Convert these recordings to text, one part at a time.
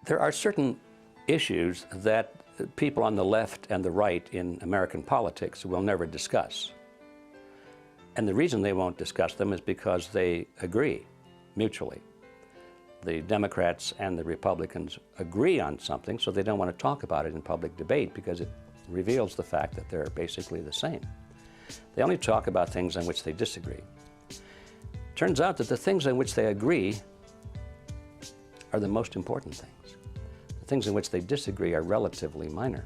There are certain issues that people on the left and the right in American politics will never discuss. And the reason they won't discuss them is because they agree mutually. The Democrats and the Republicans agree on something, so they don't want to talk about it in public debate because it reveals the fact that they're basically the same. They only talk about things on which they disagree. Turns out that the things on which they agree are the most important things. The things in which they disagree are relatively minor.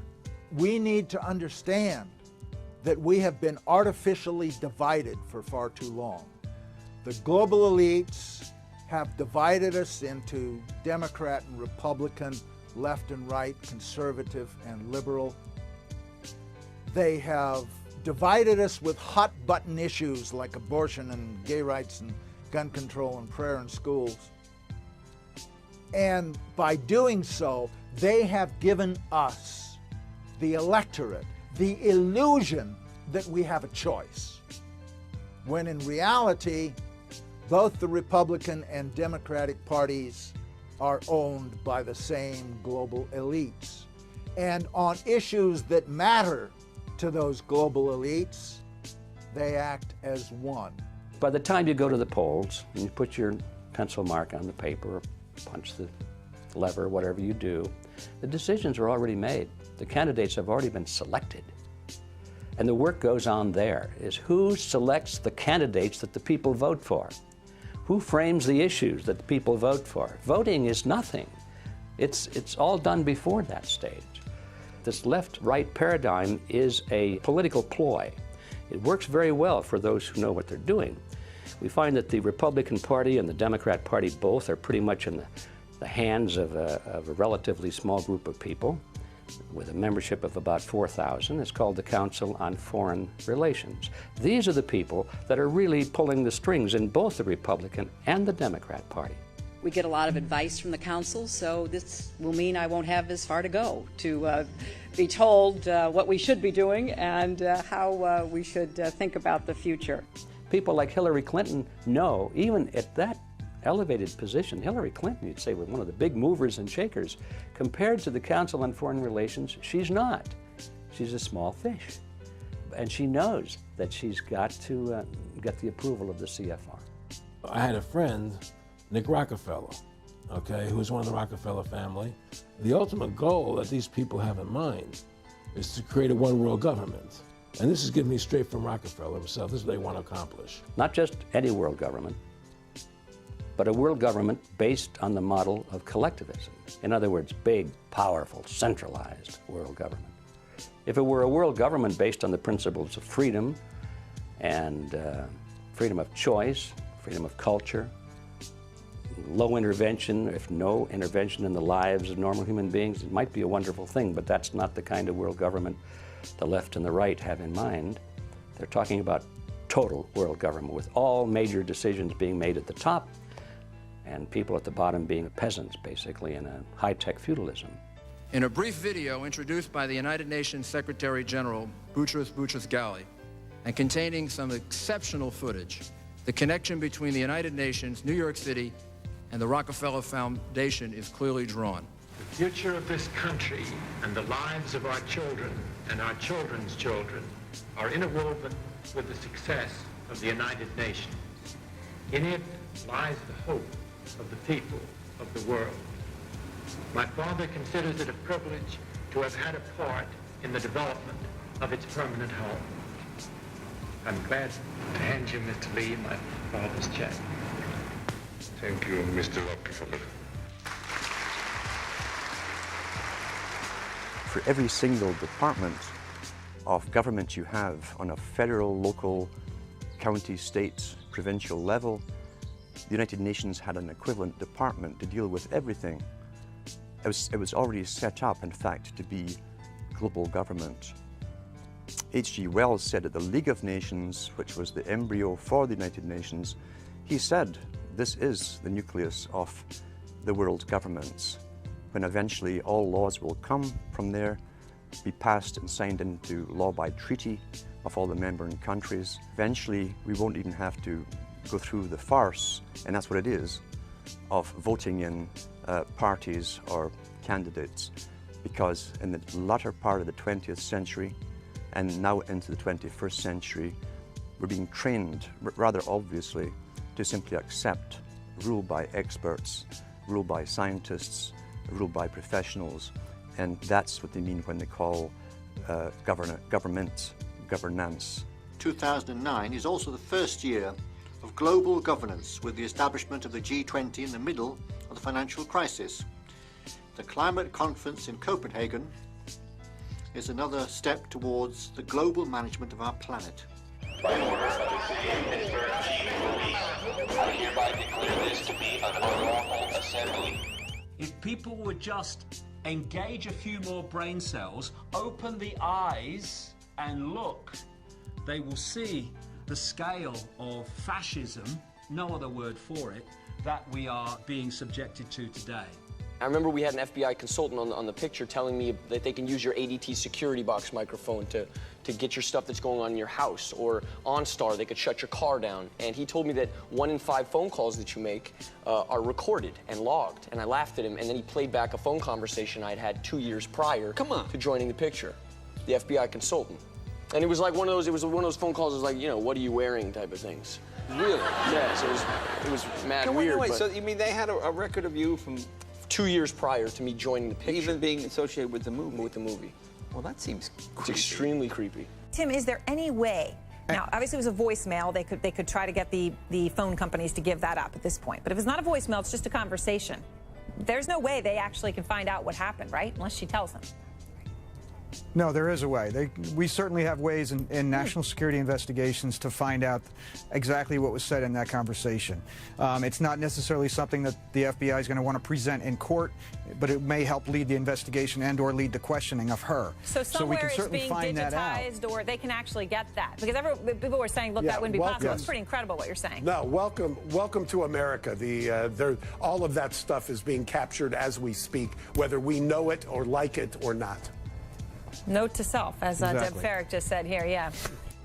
We need to understand that we have been artificially divided for far too long. The global elites have divided us into Democrat and Republican, left and right, conservative and liberal. They have divided us with hot-button issues like abortion and gay rights and gun control and prayer in schools. And by doing so, they have given us, the electorate, the illusion that we have a choice, when in reality, both the Republican and Democratic parties are owned by the same global elites. And on issues that matter to those global elites, they act as one. By the time you go to the polls and you put your pencil mark on the paper or punch the lever, whatever you do, the decisions are already made. The candidates have already been selected. And the work goes on there, is who selects the candidates that the people vote for? Who frames the issues that the people vote for? Voting is nothing. It's all done before that stage. This left-right paradigm is a political ploy. It works very well for those who know what they're doing. We find that the Republican Party and the Democrat Party both are pretty much in the hands of a relatively small group of people with a membership of about 4,000. It's called the Council on Foreign Relations. These are the people that are really pulling the strings in both the Republican and the Democrat Party. We get a lot of advice from the council, so this will mean I won't have as far to go to be told what we should be doing and how we should think about the future. People like Hillary Clinton know, even at that elevated position, Hillary Clinton, you'd say, was one of the big movers and shakers. Compared to the Council on Foreign Relations, she's not. She's a small fish. And she knows that she's got to get the approval of the CFR. I had a friend, Nick Rockefeller, okay, who was one of the Rockefeller family. The ultimate goal that these people have in mind is to create a one world government. And this is given me straight from Rockefeller himself. This is what they want to accomplish. Not just any world government, but a world government based on the model of collectivism. In other words, big, powerful, centralized world government. If it were a world government based on the principles of freedom and freedom of choice, freedom of culture, low intervention, if no intervention in the lives of normal human beings, it might be a wonderful thing, but that's not the kind of world government the left and the right have in mind. They're talking about total world government with all major decisions being made at the top and people at the bottom being peasants, basically, in a high-tech feudalism. In a brief video introduced by the United Nations Secretary General Boutros Boutros-Ghali and containing some exceptional footage, the connection between the United Nations, New York City, and the Rockefeller Foundation is clearly drawn. The future of this country and the lives of our children and our children's children are interwoven with the success of the United Nations. In it lies the hope of the people of the world. My father considers it a privilege to have had a part in the development of its permanent home. I'm glad to hand you, Mr. Lee, my father's check. Thank you, Mr. Rockefeller. For every single department of government you have on a federal, local, county, state, provincial level, the United Nations had an equivalent department to deal with everything. It was already set up, in fact, to be global government. H.G. Wells said at the League of Nations, which was the embryo for the United Nations, he said, this is the nucleus of the world governments, when eventually all laws will come from there, be passed and signed into law by treaty of all the member countries. Eventually, we won't even have to go through the farce, and that's what it is, of voting in parties or candidates, because in the latter part of the 20th century and now into the 21st century, we're being trained, rather obviously, to simply accept rule by experts, rule by scientists, rule by professionals, and that's what they mean when they call governance. 2009 is also the first year of global governance, with the establishment of the G20 in the middle of the financial crisis. The climate conference in Copenhagen is another step towards the global management of our planet. By order of the CA Minister Chief of Police, I hereby declare this to be an unlawful assembly. If people would just engage a few more brain cells, open the eyes and look, they will see the scale of fascism, no other word for it, that we are being subjected to today. I remember we had an FBI consultant on the picture telling me that they can use your ADT security box microphone to get your stuff that's going on in your house, or OnStar, they could shut your car down. And he told me that 1 in 5 phone calls that you make are recorded and logged. And I laughed at him, and then he played back a phone conversation I'd had 2 years prior to joining the picture, the FBI consultant. And it was like one of those phone calls, it was like, you know, what are you wearing type of things. Really? Yeah, so it was mad weird. Wait, so you mean they had a record of you from 2 years prior to me joining the picture. Even being associated with the movie? With the movie. Well, that seems creepy. It's extremely creepy. Tim, is there any way, now obviously it was a voicemail, they could try to get the phone companies to give that up at this point, but if it's not a voicemail, it's just a conversation. There's no way they actually can find out what happened, right? Unless she tells them. No, there is a way. We certainly have ways in national security investigations to find out exactly what was said in that conversation. It's not necessarily something that the FBI is going to want to present in court, but it may help lead the investigation and or lead the questioning of her. So somewhere it's being digitized, or they can actually get that. Because people were saying, look, that wouldn't be possible. It's pretty incredible what you're saying. No, welcome to America. All of that stuff is being captured as we speak, whether we know it or like it or not. Note to self, as Deb Farrick just said here, yeah.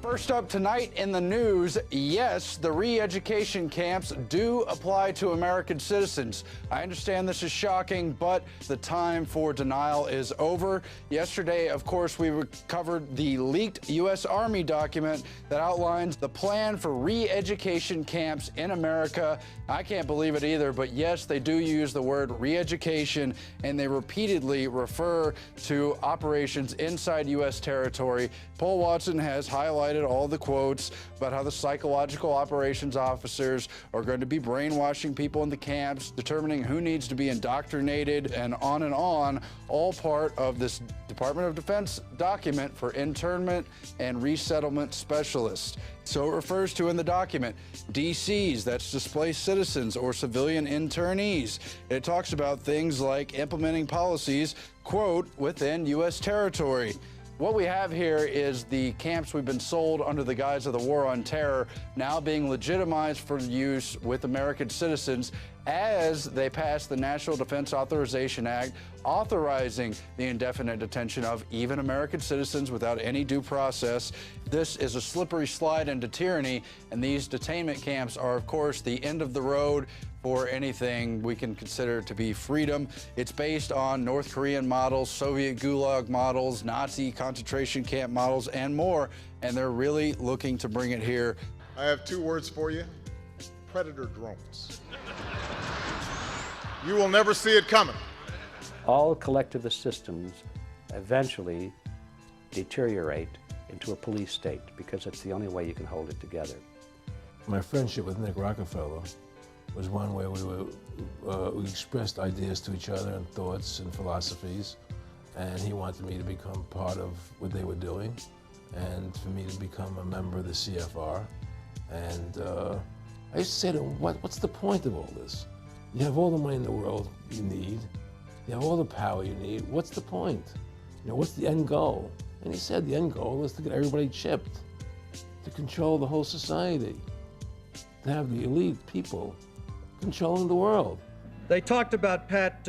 First up tonight in the news, yes, the re-education camps do apply to American citizens. I understand this is shocking, but the time for denial is over. Yesterday, of course, we covered the leaked U.S. Army document that outlines the plan for re-education camps in America. I can't believe it either, but yes, they do use the word re-education, and they repeatedly refer to operations inside U.S. territory. Paul Watson has highlighted all the quotes about how the psychological operations officers are going to be brainwashing people in the camps, determining who needs to be indoctrinated, and on, all part of this Department of Defense document for internment and resettlement specialists. So it refers to in the document DCs, that's displaced citizens or civilian internees. It talks about things like implementing policies, quote, within U.S. territory. What we have here is the camps we've been sold under the guise of the war on terror now being legitimized for use with American citizens as they pass the National Defense Authorization Act, authorizing the indefinite detention of even American citizens without any due process. This is a slippery slide into tyranny, and these detainment camps are, of course, the end of the road for anything we can consider to be freedom. It's based on North Korean models, Soviet Gulag models, Nazi concentration camp models, and more, and they're really looking to bring it here. I have 2 words for you: predator drones. You will never see it coming. All collectivist systems eventually deteriorate into a police state because it's the only way you can hold it together. My friendship with Nick Rockefeller was one where we expressed ideas to each other and thoughts and philosophies, and he wanted me to become part of what they were doing and for me to become a member of the CFR. And I used to say to him, what's the point of all this? You have all the money in the world you need. You have all the power you need. What's the point? You know, what's the end goal? And he said the end goal is to get everybody chipped, to control the whole society, to have the elite people controlling the world. They talked about Pat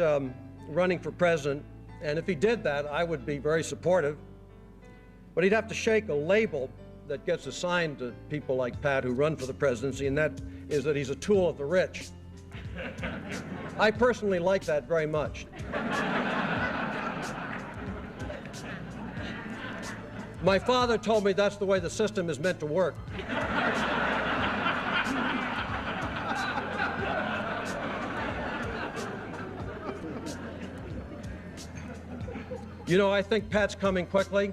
running for president, and if he did that, I would be very supportive. But he'd have to shake a label that gets assigned to people like Pat who run for the presidency, and that is that he's a tool of the rich. I personally like that very much. My father told me that's the way the system is meant to work. You know, I think Pat's coming quickly.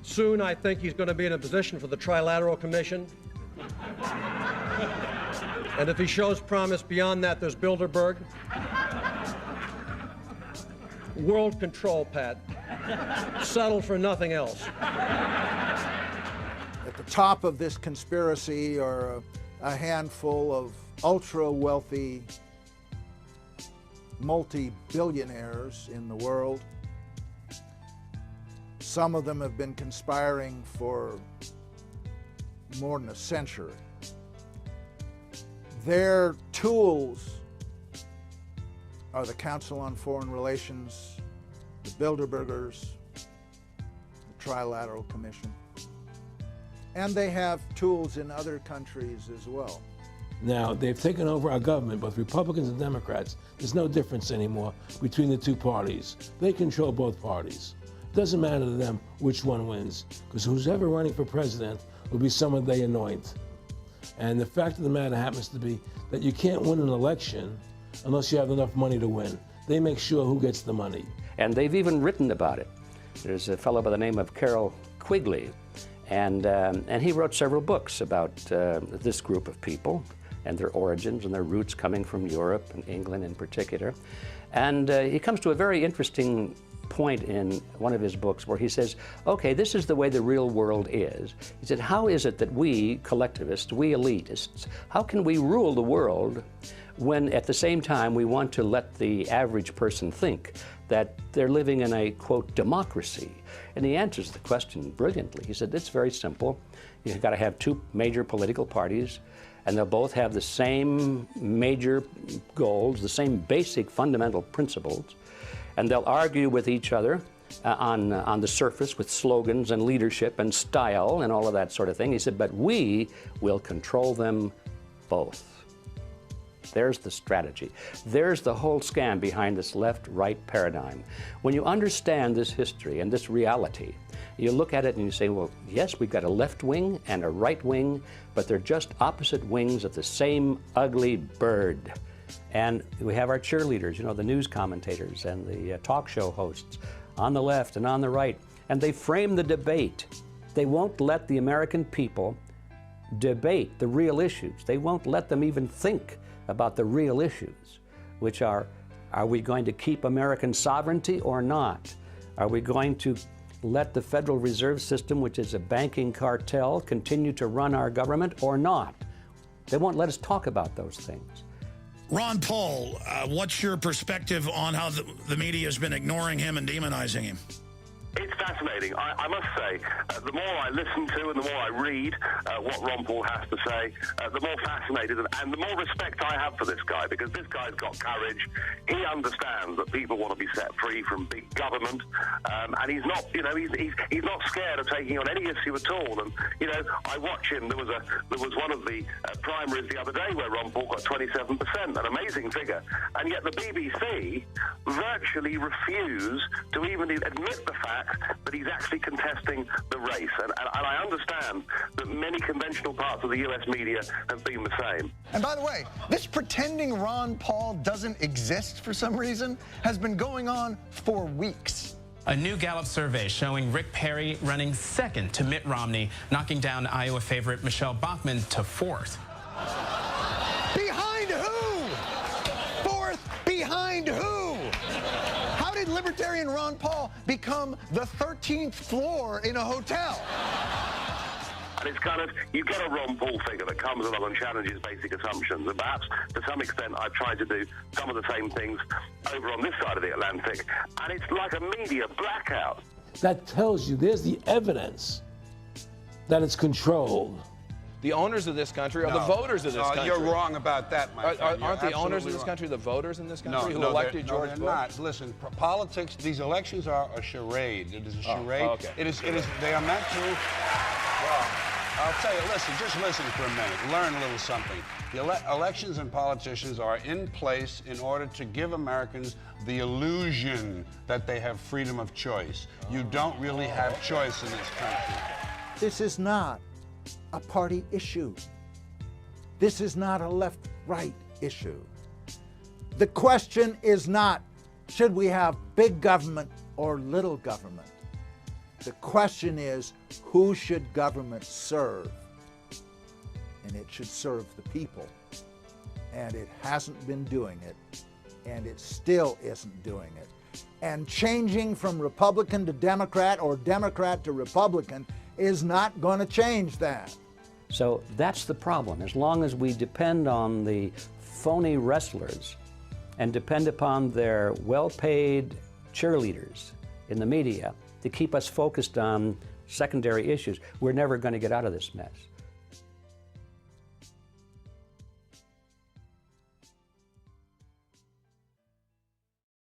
Soon, I think he's going to be in a position for the Trilateral Commission. And if he shows promise beyond that, there's Bilderberg. World control, Pat. Settle for nothing else. At the top of this conspiracy are a handful of ultra-wealthy multi-billionaires in the world. Some of them have been conspiring for more than a century. Their tools are the Council on Foreign Relations, the Bilderbergers, the Trilateral Commission, and they have tools in other countries as well. Now, they've taken over our government, both Republicans and Democrats. There's no difference anymore between the two parties. They control both parties. It doesn't matter to them which one wins, because who's ever running for president will be someone they anoint. And the fact of the matter happens to be that you can't win an election unless you have enough money to win. They make sure who gets the money. And they've even written about it. There's a fellow by the name of Carroll Quigley, and he wrote several books about this group of people and their origins and their roots coming from Europe and England in particular. And he comes to a very interesting point in one of his books where he says, okay, this is the way the real world is. He said, how is it that we collectivists, we elitists, how can we rule the world when at the same time we want to let the average person think that they're living in a, quote, democracy? And he answers the question brilliantly. He said, it's very simple. You've got to have two major political parties, and they'll both have the same major goals, the same basic fundamental principles, and they'll argue with each other on the surface with slogans and leadership and style and all of that sort of thing. He said, but we will control them both. There's the strategy. There's the whole scam behind this left-right paradigm. When you understand this history and this reality, you look at it and you say, well, yes, we've got a left wing and a right wing, but they're just opposite wings of the same ugly bird. And we have our cheerleaders, you know, the news commentators and the talk show hosts on the left and on the right, and they frame the debate. They won't let the American people debate the real issues. They won't let them even think about the real issues, which are we going to keep American sovereignty or not? Are we going to let the Federal Reserve System, which is a banking cartel, continue to run our government or not? They won't let us talk about those things. Ron Paul, what's your perspective on how the media has been ignoring him and demonizing him? It's fascinating. I must say, the more I listen to and the more I read what Ron Paul has to say, the more fascinated and the more respect I have for this guy, because this guy's got courage. He understands that people want to be set free from big government, and he's not, you know, he's not scared of taking on any issue at all. And you know, I watch him. There was one of the primaries the other day where Ron Paul got 27%, an amazing figure, and yet the BBC virtually refuse to even admit the fact that he's actually contesting the race. And I understand that many conventional parts of the US media have been the same. And by the way, this pretending Ron Paul doesn't exist for some reason has been going on for weeks. A new Gallup survey showing Rick Perry running second to Mitt Romney, knocking down Iowa favorite Michelle Bachmann to fourth. Behind who? Fourth behind who? How did Libertarian Ron Paul become the 13th floor in a hotel? And it's kind of, you get a Ron Paul figure that comes along and challenges basic assumptions. And perhaps, to some extent, I've tried to do some of the same things over on this side of the Atlantic. And it's like a media blackout. That tells you there's the evidence that it's controlled. The owners of this country are the voters of this country. You're wrong about that, my friend. Aren't the owners of this country the voters in this country who elected George Bush? No, they're not. Listen, politics, these elections are a charade. It is a charade. Oh, okay. They are meant to... Well, I'll tell you, listen, just listen for a minute. Learn a little something. The elections and politicians are in place in order to give Americans the illusion that they have freedom of choice. You don't really have choice in this country. This is not a party issue. This is not a left-right issue. The question is not, should we have big government or little government? The question is, who should government serve? And it should serve the people. And it hasn't been doing it, and it still isn't doing it. And changing from Republican to Democrat or Democrat to Republican is not going to change that. So that's the problem. As long as we depend on the phony wrestlers and depend upon their well-paid cheerleaders in the media to keep us focused on secondary issues, we're never going to get out of this mess.